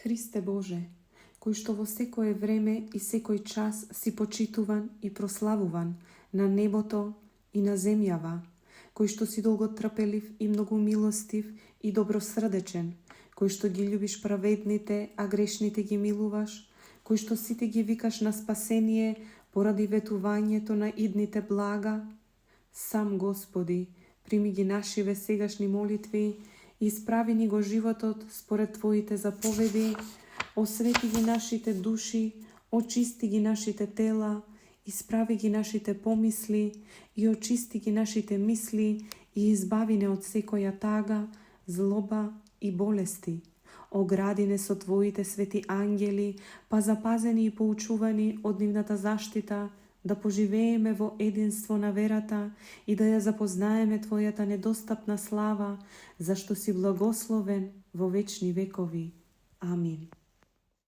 Христе Боже, кој што во секое време и секој час си почитуван и прославуван на небото и на земјава, кој што си долготрпелив и многу милостив и добросрдечен, кој што ги љубиш праведните, а грешните ги милуваш, кој што сите ги викаш на спасение поради ветувањето на идните блага, сам Господи, прими ги нашиве сегашни молитви и исправи ни го животот според Твоите заповеди, освети ги нашите души, очисти ги нашите тела, исправи ги нашите помисли и очисти ги нашите мисли и избави не од секоја тага, злоба и болести. Огради не со Твоите свети ангели, па запазени и поучувани од нивната заштита, да поживееме во единство на верата и да ја запознаеме Твојата недостапна слава, зашто си благословен во вечни векови. Амин.